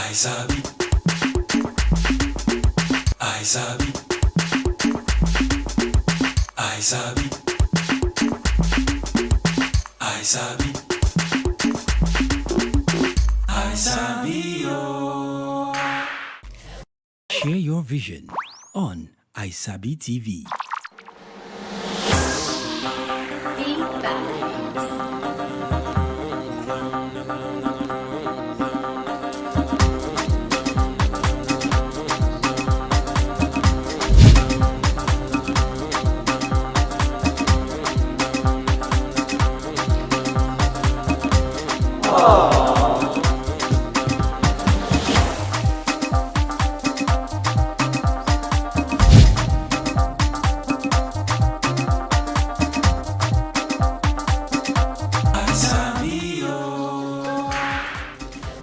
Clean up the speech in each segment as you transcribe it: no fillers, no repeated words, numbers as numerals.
ISabi, ISabi, ISabi, ISabi, ISabi. Share your vision on ISabiTV.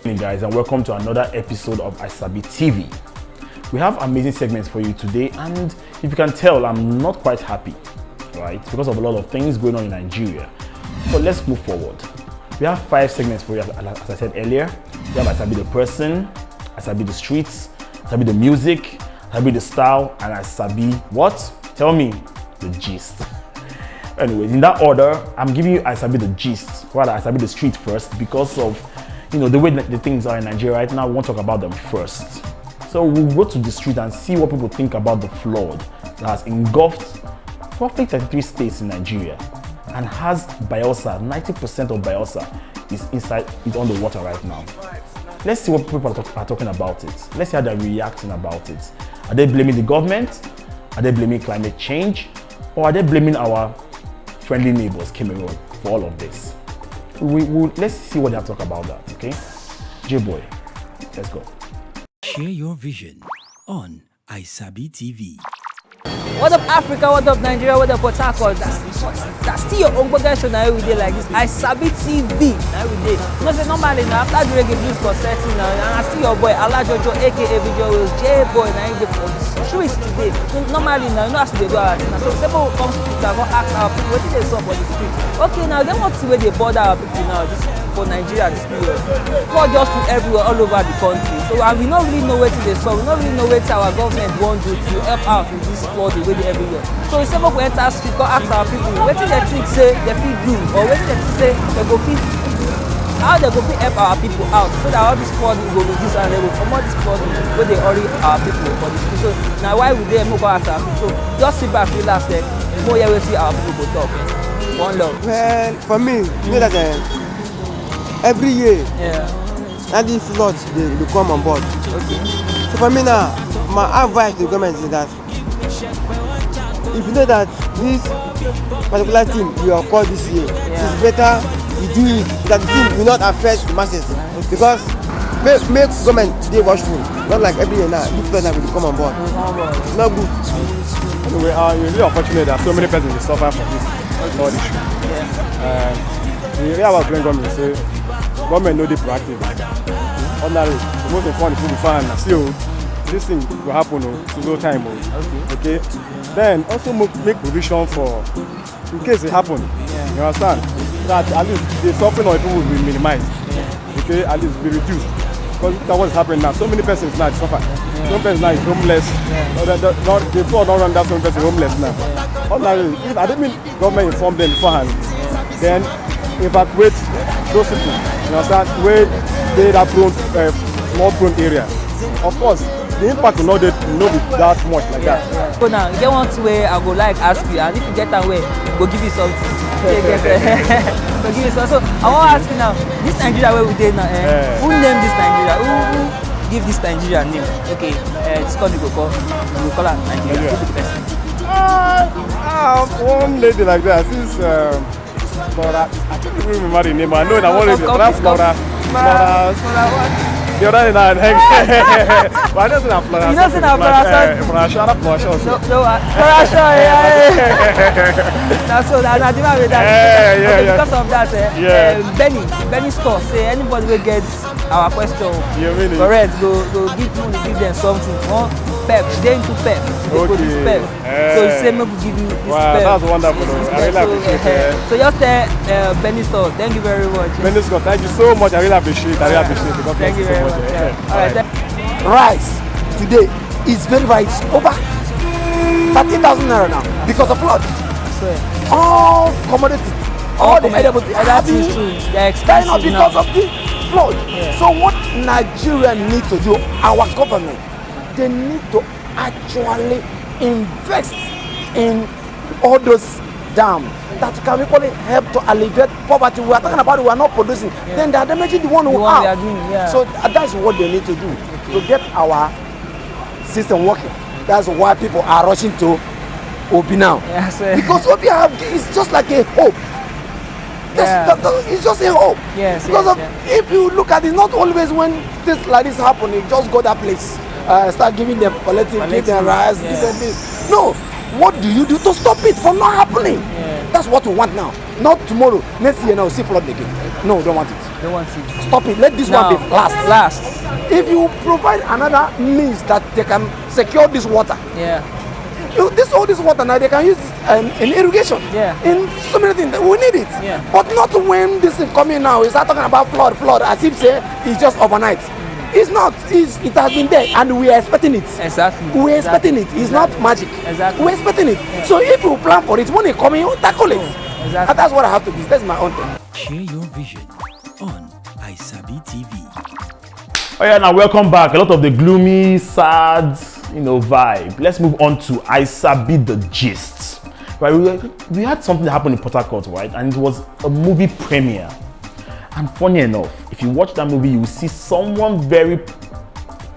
Hey guys, and welcome to another episode of ISabiTV. We have amazing segments for you today, and if you can tell, I'm not quite happy, right? Because of a lot of things going on in Nigeria. But let's move forward. We have 5 segments for you, as I said earlier. We have ISabi the person, ISabi the streets, ISabi the music, ISabi the style, and ISabi what? Tell me, the gist. Anyways, in that order, I'm giving you ISabi the gist, rather ISabi the street first, because of the way that the things are in Nigeria right now. We want to talk about them first. So we'll go to the street and see what people think about the flood that has engulfed roughly 33 states in Nigeria and has Bayelsa. 90% of Bayelsa is on the water right now. Let's see what people are talking about it. Let's see how they're reacting about it. Are they blaming the government? Are they blaming climate change? Or are they blaming our friendly neighbors, Cameroon, for all of this? Let's see what they have to talk about that, okay? Jboy, let's go. Share your vision on ISabiTV. What up Africa, what up Nigeria, what up Port Harcourt? That's still your own show now every day like this. ISabiTV now every day. You know, say normally now after the reggae blues concert now, and I see your boy Alajojo aka Video Jboy now in the streets today. So normally now, you know as they do our thing. So people come to Twitter and ask our people what did they saw for the street. Okay, now they want to see where they bother our people now this for Nigeria this period. Not just to everywhere all over the country. So we don't really know where they saw. We don't really know where our government wants to help out with this flood way everywhere. So we say we enter street, go ask our people what they think say they fit do, or what they say they go fit, how they go fit help our people out, so that all this flood will reduce and they will come out this flood where they already our people for the street. So now why would they move ask our people? So just sit back, relax there. More here we see our people go talk. One love. Well, for me, you know that every year, and these floods they come on board. Okay. So for me now, my advice to the government is that if you know that this particular thing will occur this year, it is better you do it, that the thing will not affect the masses. Because make government stay watchful, not like every year now, this flood will come on board. It's not good. Anyway, you're really unfortunate that so many persons will suffer from this flood issue. The area about government say government no dey proactive. Ordinarily, the most important people fan and still this thing will happen to no time. Okay. Then also make provision for in case it happen. You understand? That at least the suffering of people will be minimized. Okay, at least be reduced. Because that's what is happening now. So many persons now suffer. Some persons now is homeless. The poor don't run that some persons homeless now. Ordinarily, if I didn't mean government inform them beforehand, then evacuate those people. You understand? Where they are prone, more prone area. Of course, the impact will not be that much like that. So now, you get one way I go like ask you, and if you get away, go give you something. Go give you something. So I want to ask you now, this Nigeria where we did now, who named this Nigeria? Who give this Nigeria name? Okay, it's called we call her Nigeria. Who the person? One lady like that, since Flora, I can't even remember the name. I know that one lady, Flora. The other than that, but I don't say that Flora. You don't say that Flora. Flora. No, Flora, that's so that I didn't with that. Yeah. Because of that, Benny store say anybody will get our question. You mean it? Correct. Go give them something. One pep. They into pep. They produce pep. So you say maybe give you this Wow, pep. that's wonderful. I really appreciate it. So just tell Benny Store, thank you very much. Benny Scott, thank you so much. I really appreciate it. I really appreciate it. God Thank bless you so very much. much. Yeah. All right. Rice today is very it's over 30,000 naira now because of flood. All commodities, all the edible that is true. They're dying up expensive because now. of the flood. So what Nigeria need to do, our government, they need to actually invest in all those dams that can equally help to alleviate poverty. We are talking about we are not producing. Then they are damaging the one who They are. are doing, yeah. So that's what they need to do to get our system working. That's why people are rushing to Obi now. Yes, Because Obi is just like a hope. It's just a hope. Yes, because yes, if you look at it, not always when things like this happen, you just go that place, start giving them collective, give them rice, give them this. No, what do you do to stop it from not happening? Yeah. That's what we want now. Not tomorrow, next year now, see flood again. No, don't want it. Don't want it. Stop it. Let this one be last. If you provide another means that they can secure this water, all this water now they can use in irrigation. In so many things we need it. But not when this is coming now. We start talking about flood as if say it's just overnight. It's not. It has been there and we are expecting it. Exactly. We are expecting it. It's not magic. Exactly. We are expecting it. So if you plan for it, when it coming, you tackle it. Exactly. And that's what I have to do. That's my own thing. Share your vision on ISabiTV. Oh yeah, now welcome back. A lot of the gloomy, sad, vibe. Let's move on to ISabi the gist. Right, we had something that happened in Port Harcourt, right? And it was a movie premiere. And funny enough, if you watch that movie, you will see someone very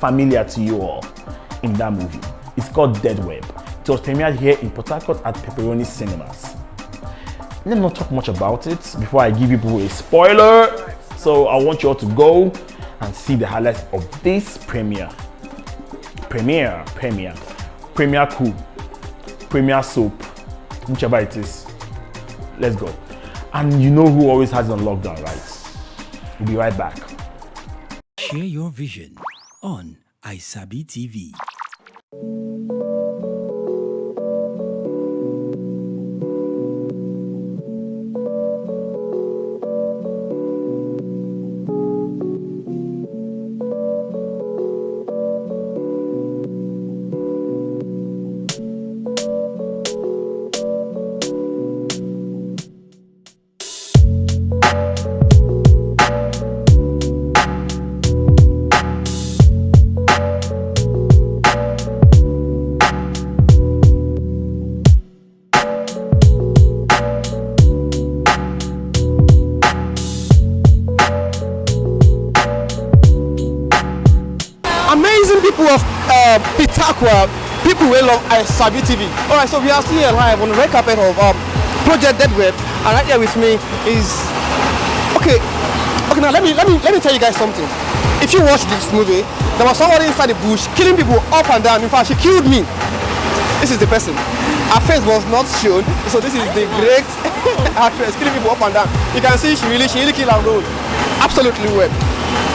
familiar to you all in that movie. It's called Dead Web. It was premiered here in Port Harcourt at Pepperoni Cinemas. Let me not talk much about it before I give you a spoiler. So I want you all to go and see the highlights of this premiere. Premiere coup, premiere soap, whichever it is. Let's go. And you know who always has it on lockdown, right? We'll be right back. Share your vision on ISabiTV. Amazing people of Pitakwa, people who love ISabiTV. Alright, so we are still here live on the red carpet of Project Dead Web, and right here with me is okay. Now let me tell you guys something. If you watch this movie, there was somebody inside the bush killing people up and down. In fact, she killed me. This is the person. Her face was not shown, so this is the great actress killing people up and down. You can see she really killed her role. Absolutely well.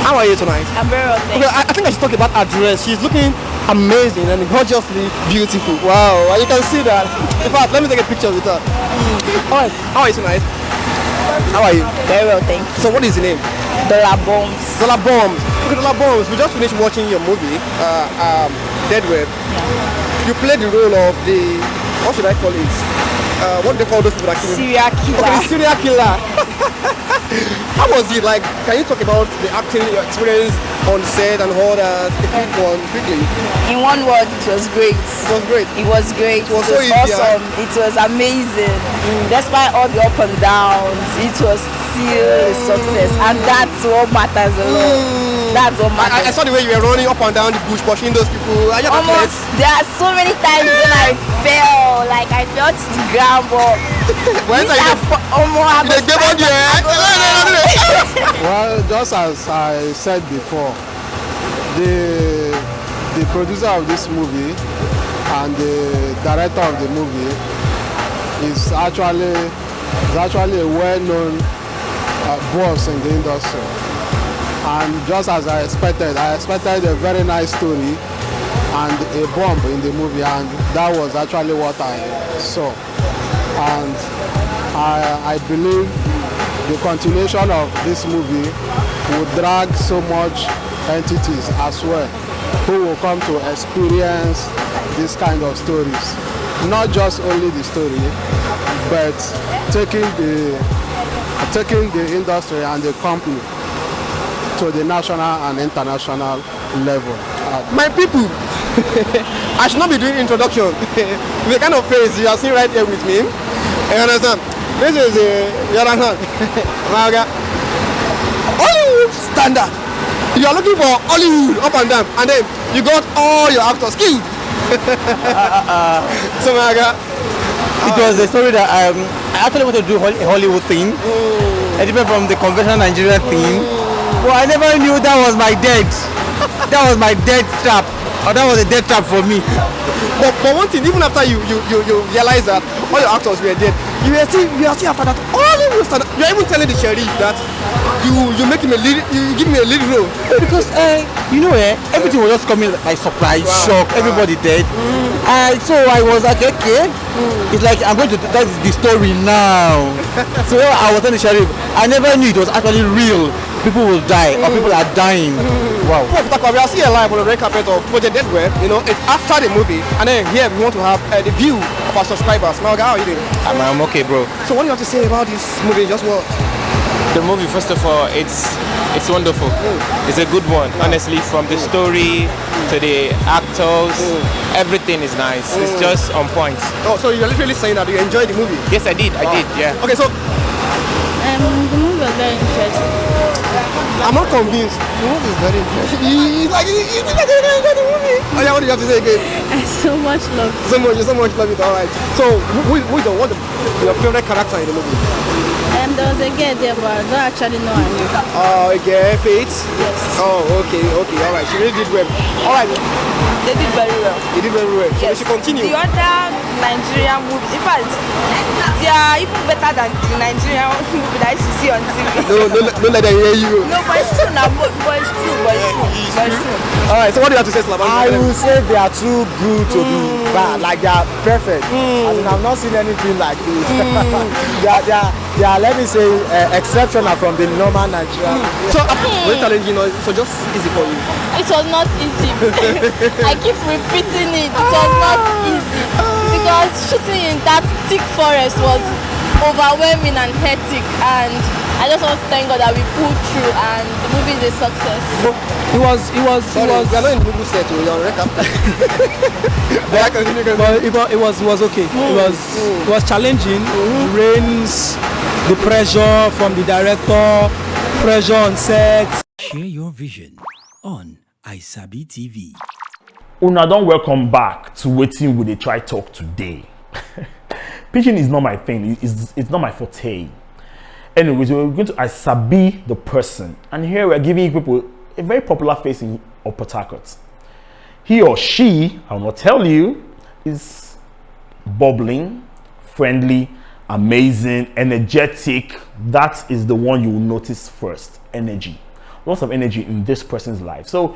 How are you tonight? I'm very well, thank you. I think I should talk about her dress. She's looking amazing and gorgeously beautiful. Wow, and you can see that. In fact, let me take a picture with her. Alright, how are you tonight? How are you? Very well, thank you. So what is the name? Dollar Bombs. Dollar Bombs. Okay, Dollar Bombs, we just finished watching your movie, Dead Web. Yeah. You played the role of the, what should I call it? What do they call those people that kill? Serial killer. Okay, the serial killer. How was it? Like, can you talk about the acting, your experience on set and all that? Quickly. In one word, it was great. It was great. It was great. It was so easy, awesome. It was amazing. Despite all the up and downs, it was still a success, and that's what matters a lot. That's what matters. I saw the way you were running up and down the bush, pushing those people. Are you Almost. There are so many times when I fell, like I fell to the ground, but Well, just as I said before, the producer of this movie and the director of the movie is actually a well-known boss in the industry. And just as I expected a very nice story and a bomb in the movie, and that was actually what I saw. And I believe the continuation of this movie will drag so much entities as well who will come to experience this kind of stories. Not just only the story, but taking the industry and the company to the national and international level. My people, I should not be doing introduction. The kind of face you are seeing right here with me. You understand? This is you understand? Hollywood standard. You are looking for Hollywood up and down, and then you got all your actors killed. So it was a story that I actually wanted to do a Hollywood theme, different from the conventional Nigerian theme. But I never knew that was my death. That was my death trap. Or that was a death trap for me. But one thing, even after you realize that all your actors were dead, you are still after that. You are even telling the sheriff that you make him you give me a lead role. Because everything was just coming like surprise, shock, everybody dead. So I was like, okay, it's like I'm going to tell the story now. So I was telling the sheriff, I never knew it was actually real. People will die or people are dying. Wow. We are still alive on the red carpet of Project Deadware. It's after the movie, and then here we want to have the view of our subscribers. Now, how are you doing? I'm okay, bro. So what do you have to say about this movie? Just what? The movie, first of all, it's wonderful. It's a good one, honestly. From the story to the actors, everything is nice. It's just on point. Oh, so you're literally saying that you enjoyed the movie? Yes, I did. I did. Yeah. Okay, so The movie was very interesting. I'm not convinced. The movie is very interesting. He's like the movie. Oh yeah, what do you have to say again? I so much love it. You so much love it. All right. So what's your favorite character in the movie? There was a girl there, but I don't actually know her name. Oh, okay, Faith? Yes. Oh, okay, all right. She really did well. All right. They did very well. They did very well. Yes. So we should continue. The other Nigerian movie, in fact, they are even better than the Nigerian movie that I used to see on TV. No, let them hear you. No, but it's true now. But it's true. All right. So what do you have to say, Slaban? I will say they are too good to be bad. Like they are perfect. I mean, I've not seen anything like this. they are, let me say, exceptional from the normal Nigerian. So very challenging, so just easy for you. It was not easy. I keep repeating it. It was not easy because shooting in that thick forest was overwhelming and hectic, and I just want to thank God that we pulled through and the movie is a success. It was. We are not in the movie set. We are on record. But it was okay. It was challenging. Rains, the pressure from the director, pressure on set. Share your vision on ISabiTV. Una don welcome back to Wetin We Dey Try Talk today. Pitching is not my thing. It's not my forte. Anyways, we're going to ISabi the person, and here we're giving people a very popular face in Port Harcourt. He or she, I will not tell you, is bubbling, friendly, amazing, energetic. That is the one you will notice first. Energy. Lots of energy in this person's life. So,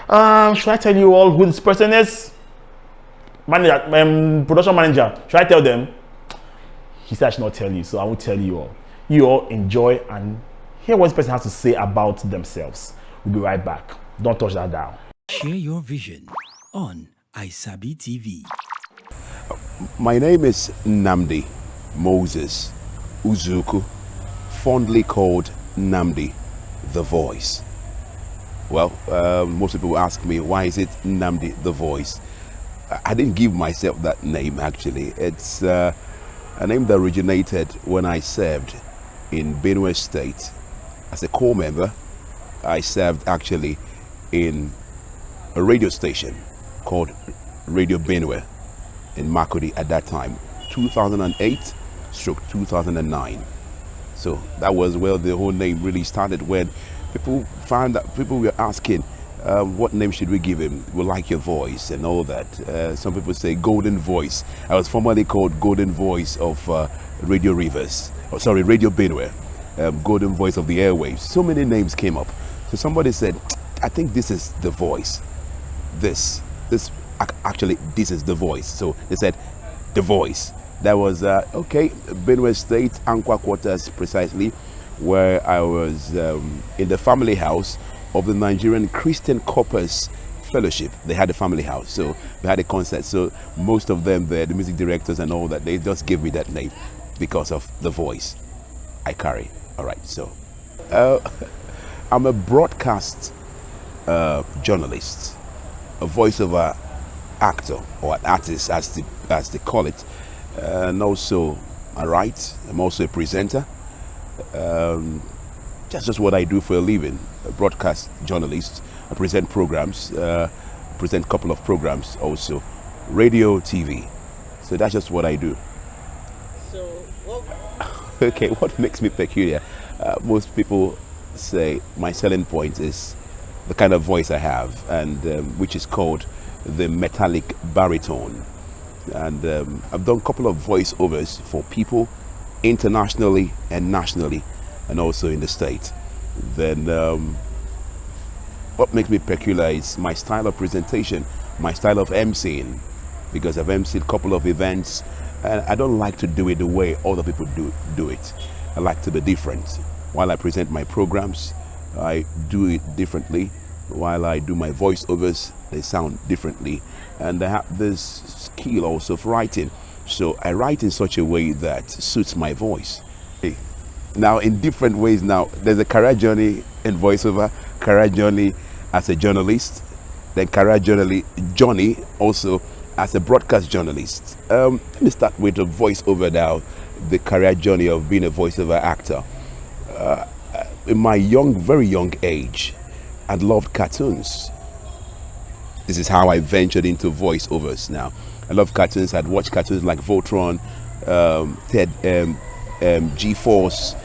should I tell you all who this person is? Manager, production manager. Should I tell them? He said I should not tell you, so I won't tell you all. You all enjoy and hear what this person has to say about themselves. We'll be right back. Don't touch that dial. Share your vision on ISabiTV. My name is Nnamdi Moses Uzuku, fondly called Nnamdi the Voice. Well, most people ask me, why is it Nnamdi the Voice? I didn't give myself that name, actually. It's a name that originated when I served in Benue State as a corps member. I served actually in a radio station called Radio Benue in Makodi at that time, 2008/2009. So that was where the whole name really started, when people found that people were asking, what name should we give him? We like your voice and all that. Some people say Golden Voice. I was formerly called Golden Voice of Radio Rivers, Radio Benue, Golden Voice of the Airwaves. So many names came up. So somebody said, I think this is the voice. Actually, this is the voice. So they said, the voice. That was, okay, Benue State, Ankwa quarters precisely, where I was in the family house of the Nigerian Christian Corpus Fellowship. They had a family house, so they had a concert. So most of them, the music directors and all that, they just gave me that name because of the voice I carry. All right, so I'm a broadcast journalist, a voiceover actor or an artist, as they call it, and also I write. I'm also a presenter. That's just what I do for a living. A broadcast journalist. I present programs, present a couple of programs also, radio, TV. So that's just what I do. So, Okay, what makes me peculiar? Most people say my selling point is the kind of voice I have, and which is called the metallic baritone. And I've done a couple of voiceovers for people internationally and nationally, and also in the States. Then what makes me peculiar is my style of presentation, my style of emceeing, because I've emceed a couple of events, and I don't like to do it the way other people do it. I like to be different. While I present my programs, I do it differently. While I do my voiceovers, they sound differently. And I have this skill also of writing. So I write in such a way that suits my voice. Now, in different ways now, there's a career journey in voiceover, career journey as a journalist, then career journey also as a broadcast journalist. Let me start with a voiceover now, the career journey of being a voiceover actor. In my very young age, I'd loved cartoons. This is how I ventured into voiceovers now. I love cartoons. I'd watch cartoons like Voltron, G-Force,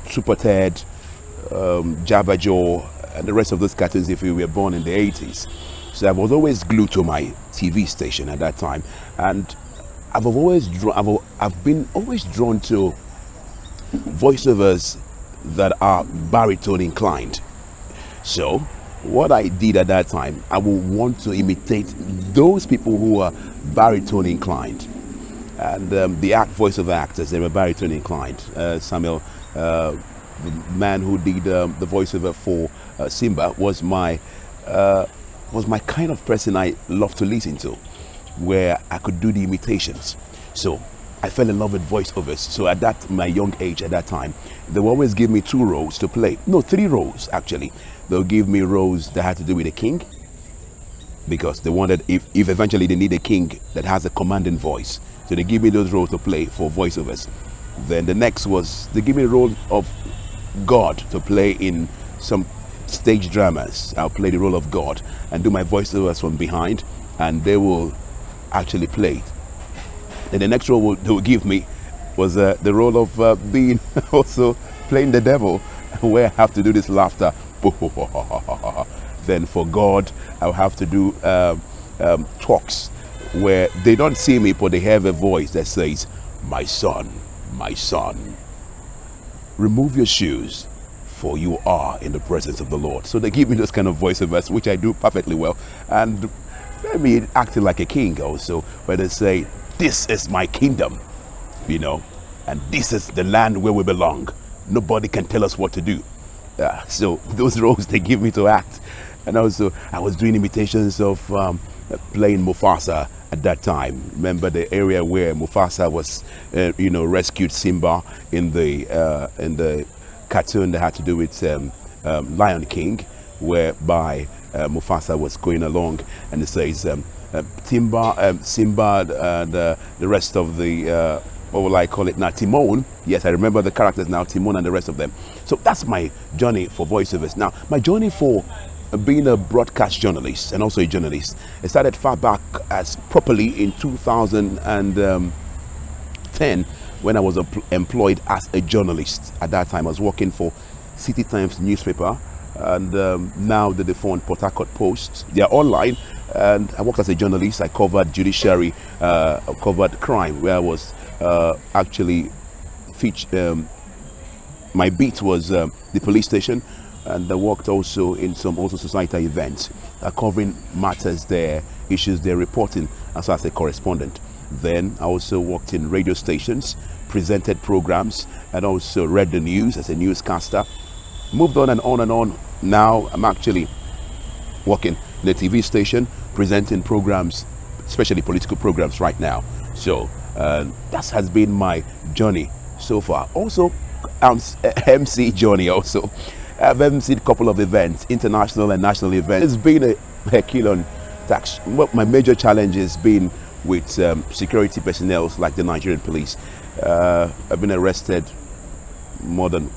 Super Ted, Jabba Joe, and the rest of those cartoons if we were born in the 80s. So I was always glued to my TV station at that time, and I've been always drawn to voiceovers that are baritone inclined. So what I did at that time, I would want to imitate those people who are baritone inclined. And the voiceover actors, they were baritone inclined. Samuel, the man who did the voiceover for Simba, was my kind of person I love to listen to, where I could do the imitations. So I fell in love with voiceovers. So at my young age at that time, they would always give me 2 roles to play. No, 3 roles actually. They'll give me roles that had to do with a king, because they wanted, if eventually they need a king that has a commanding voice. So they give me those roles to play for voiceovers. Then the next was, they give me a role of God to play in some stage dramas. I'll play the role of God and do my voiceovers from behind, and they will actually play it. Then the next role they will give me was the role of being also playing the devil, where I have to do this laughter. Then for God, I'll have to do talks where they don't see me, but they have a voice that says, my son, remove your shoes, for you are in the presence of the Lord. So they give me those kind of voiceovers, which I do perfectly well. And maybe acting like a king also, where they say, this is my kingdom, and this is the land where we belong. Nobody can tell us what to do. So those roles they give me to act. And also I was doing imitations of playing Mufasa at that time. Remember the area where Mufasa was rescued Simba in the cartoon that had to do with Lion King, whereby Mufasa was going along, and it says Simba and the rest of the what will I call it now, Timon. Yes, I remember the characters now, Timon and the rest of them. So that's my journey for voiceovers. Now, my journey for being a broadcast journalist and also a journalist, it started far back as properly in 2010 when I was employed as a journalist. At that time, I was working for City Times newspaper, and now the defunct Port Harcourt Post. They are online, and I worked as a journalist. I covered judiciary, I covered crime, where I was actually my beat was the police station, and I worked also in some society events, covering matters there, issues they're reporting as a correspondent. Then I also worked in radio stations, presented programs, and also read the news as a newscaster. Moved on and on and on. Now I'm actually working in a TV station, presenting programs, especially political programs right now. So that has been my journey so far. Also, MC journey also. I've emceed a couple of events, international and national events. It's been a Herculean task. My major challenge has been with security personnel like the Nigerian police. I've been arrested more than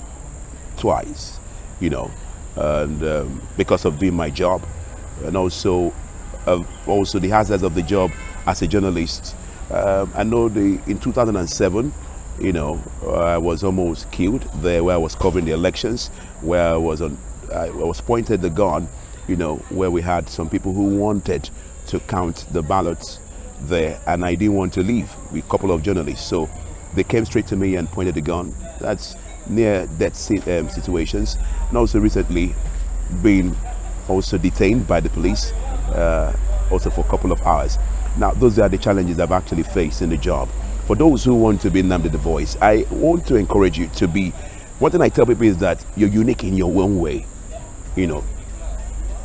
twice, you know, and because of doing my job, and also the hazards of the job as a journalist. I know in 2007, you know, I was almost killed there where I was covering the elections, where I was pointed the gun, you know, where we had some people who wanted to count the ballots there, and I didn't want to leave with a couple of journalists, so they came straight to me and pointed the gun. That's near death situations. And also recently been also detained by the police, also for a couple of hours. Now those are the challenges I've actually faced in the job. For those who want to be Nnamdi the Voice, I want to encourage you to be, one thing I tell people is that you're unique in your own way. You know,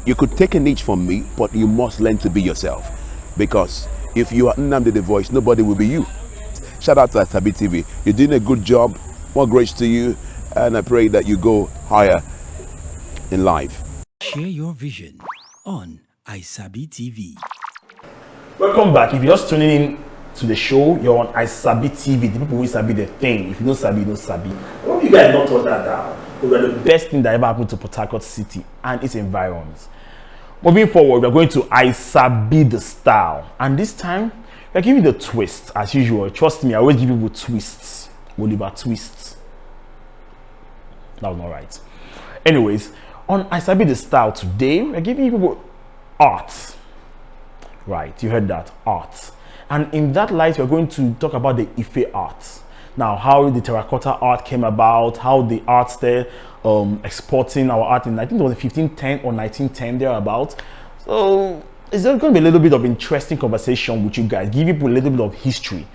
you could take a niche from me, but you must learn to be yourself, because if you are Nnamdi the Voice, nobody will be you. Shout out to ISabiTV. You're doing a good job. More grace to you, and I pray that you go higher in life. Share your vision on ISabiTV. Welcome back. If you're just tuning in to the show, you're on ISabiTV. The people who sabi the thing. If you don't sabi, you don't sabi. I hope you guys don't throw that down. We are the best thing that ever happened to Port Harcourt City and its environs. Moving forward, we're going to ISabi the style, and this time we're giving the twist as usual. Trust me, I always give people twists. Oliver twists. That was not right. Anyways, on ISabi the style today, we're giving people art. Right, you heard that, art. And in that light, we're going to talk about the Ife art. Now, how the terracotta art came about, how the art started exporting our art in, I think it was 1510 or 1910 thereabout. So it's going to be a little bit of interesting conversation with you guys, give people a little bit of history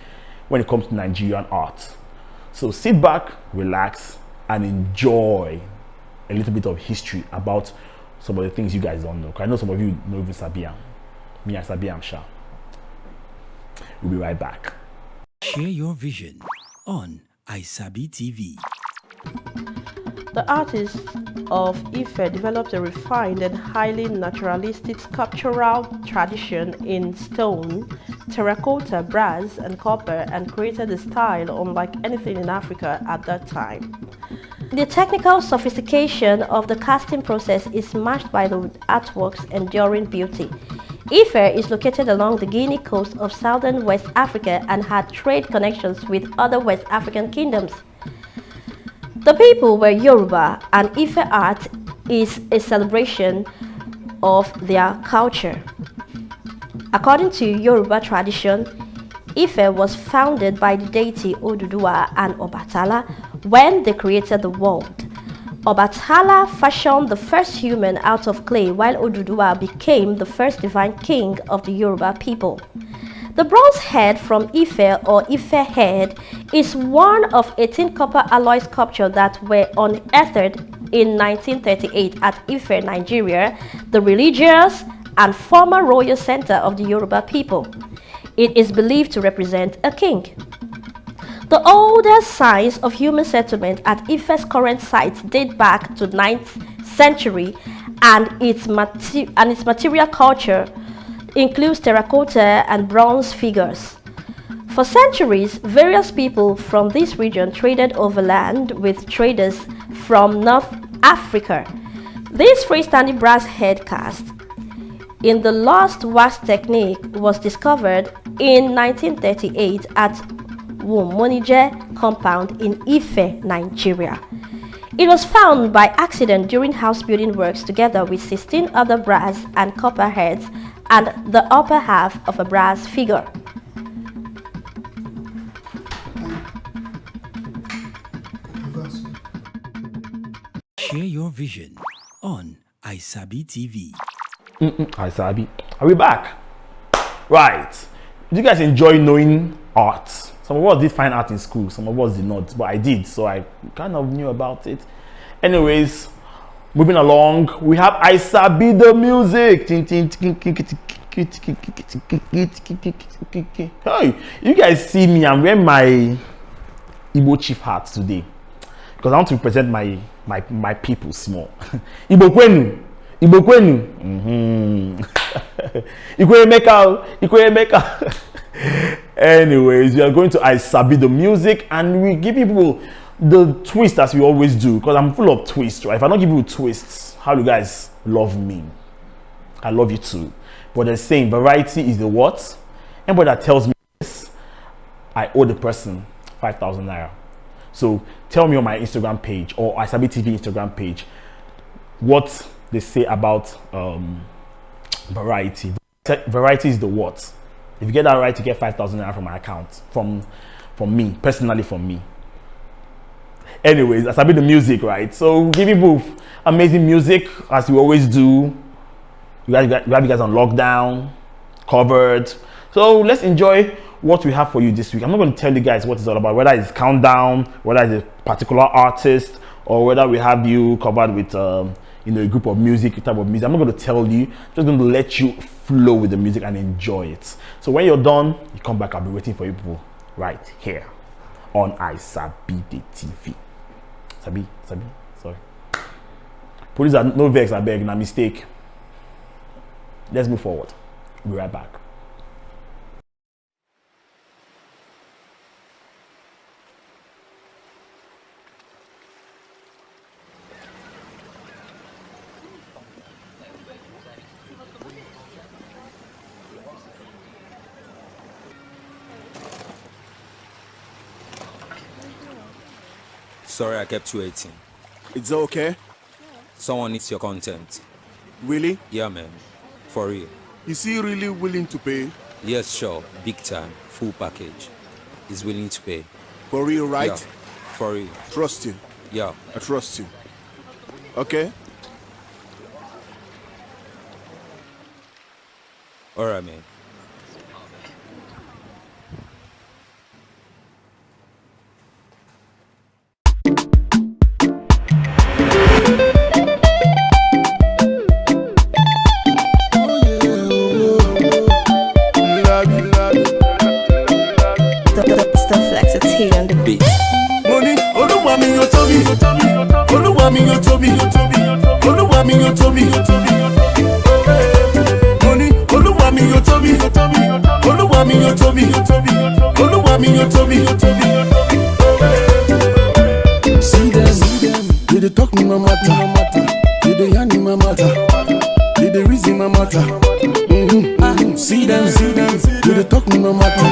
when it comes to Nigerian art. So sit back, relax, and enjoy a little bit of history about some of the things you guys don't know. I know some of you know even Sabiam. Me, I Sabiam Sha. We'll be right back. Share your vision on ISabiTV. The artists of Ife developed a refined and highly naturalistic sculptural tradition in stone, terracotta, brass, and copper, and created a style unlike anything in Africa at that time. The technical sophistication of the casting process is matched by the artwork's enduring beauty. Ife is located along the Guinea coast of southern West Africa and had trade connections with other West African kingdoms. The people were Yoruba, and Ife art is a celebration of their culture. According to Yoruba tradition, Ife was founded by the deity Oduduwa and Obatala when they created the world. Obatala fashioned the first human out of clay, while Oduduwa became the first divine king of the Yoruba people. The bronze head from Ife, or Ife head, is one of 18 copper alloy sculptures that were unearthed in 1938 at Ife, Nigeria, the religious and former royal center of the Yoruba people. It is believed to represent a king. The oldest signs of human settlement at Ife's current site date back to the 9th century, and its material culture includes terracotta and bronze figures. For centuries, various people from this region traded overland with traders from North Africa. This freestanding brass head cast in the lost wax technique was discovered in 1938 at Womonije compound in Ife, Nigeria. It was found by accident during house building works together with 16 other brass and copper heads and the upper half of a brass figure. Share your vision on ISabiTV. iSabi. Are we back? Right. Do you guys enjoy knowing art? Some of us did fine art in school, some of us did not, but I did, so I kind of knew about it. Anyways, moving along, we have iSabi the music. Hey, you guys see me, I'm wearing my Igbo chief hat today because I want to represent my people small. Igbo kwenu. Igbo kwenu. Ikwe Meka. Anyways, we are going to iSabi the music and we give people the twist as we always do because I'm full of twists, right? If I don't give you twists, how do you guys love me? I love you too. But they're saying variety is the what? Anybody that tells me this, I owe the person 5,000 naira. So tell me on my Instagram page or ISabiTV Instagram page what they say about variety. Variety is the what? If you get that right, you get 5,000 naira from my account, from me, personally from me. Anyways, iSabi the music, right? So we give you amazing music as we always do. We have you guys on lockdown, covered. So let's enjoy what we have for you this week. I'm not going to tell you guys what it's all about, whether it's countdown, whether it's a particular artist, or whether we have you covered with a group of music, a type of music. I'm not going to tell you, just going to let you flow with the music and enjoy it. So when you're done, you come back. I'll be waiting for you people right here on ISabiTV. Sabi, sorry. Police are no vex, I beg, na mistake. Let's move forward. We'll be right back. Sorry I kept you waiting. It's okay. Someone needs your content. Really? Yeah, man. For real. Is he really willing to pay? Yes, sure. Big time. Full package. He's willing to pay. For real, right? Yeah. For real. Trust you. Yeah. I trust you. Okay? Alright, man. See them, they dey talk me my matter, they dey yarn me my matter, they dey reason my matter. See them, they dey talk me my matter,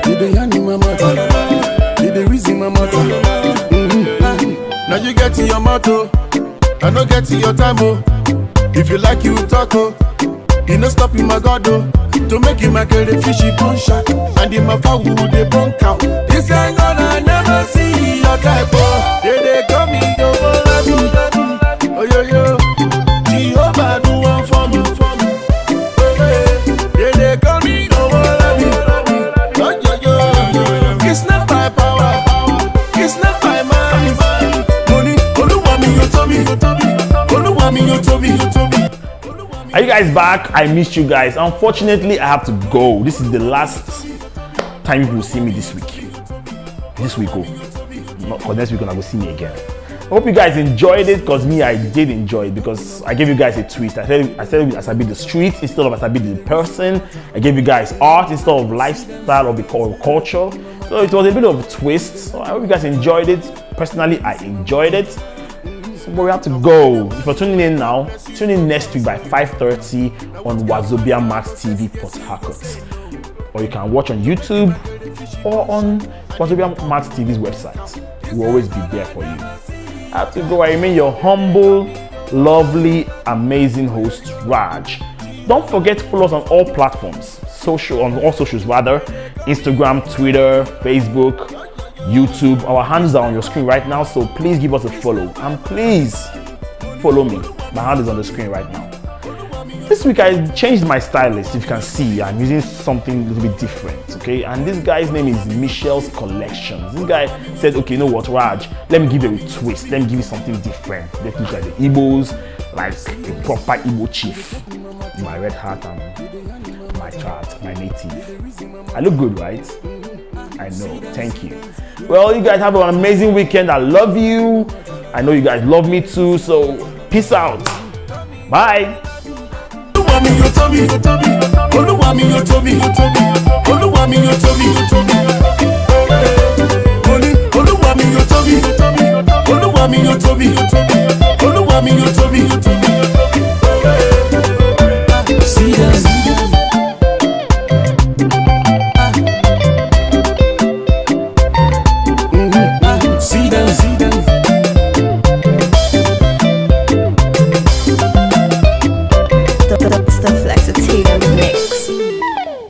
they dey yarn me my matter, they dey reason my matter. Now you get in your motto, I no get in your time, oh. If you like, you talk, oh. You no stop in my God, oh. To make you make a fishy bone shot, and in my foul they bone count. This ain't gonna never see your type, oh. They call me the oh yo yo. Jehovah do one for me. They call me the oh yo yo. It's not by power, it's not by might. Money, Oluwa mi yo to me, Oluwa mi yo to me. Are you guys back? I missed you guys. Unfortunately, I have to go. This is the last time you will see me this week. This week, oh. Not because next week you're gonna go see me again. I hope you guys enjoyed it, because me, I did enjoy it, because I gave you guys a twist. I said with iSabi the street instead of iSabi the person. I gave you guys art instead of lifestyle of the culture. So it was a bit of a twist. So I hope you guys enjoyed it. Personally, I enjoyed it. But we have to go. If you're tuning in now, tune in next week by 5:30 on Wazobia Max TV Port Harcourt. Or you can watch on YouTube or on Wazobia Max TV's website. We'll always be there for you. I have to go. I remain your humble, lovely, amazing host, Raj. Don't forget to follow us on all platforms, on all socials rather, Instagram, Twitter, Facebook, YouTube. Our handles are on your screen right now, so please give us a follow and please follow me. My hand is on the screen right now. This week I changed my stylist. If you can see, I'm using something a little bit different, okay? And this guy's name is Michelle's Collections. This guy said, okay, you know what, Raj, let me give you a twist. Let me give you something different. Let me look like the Igbos, like a proper Igbo chief. My red hat and my chart, my native. I look good, right? I know, thank you. Well, you guys have an amazing weekend. I love you. I know you guys love me too, so peace out. Bye. Oluwami,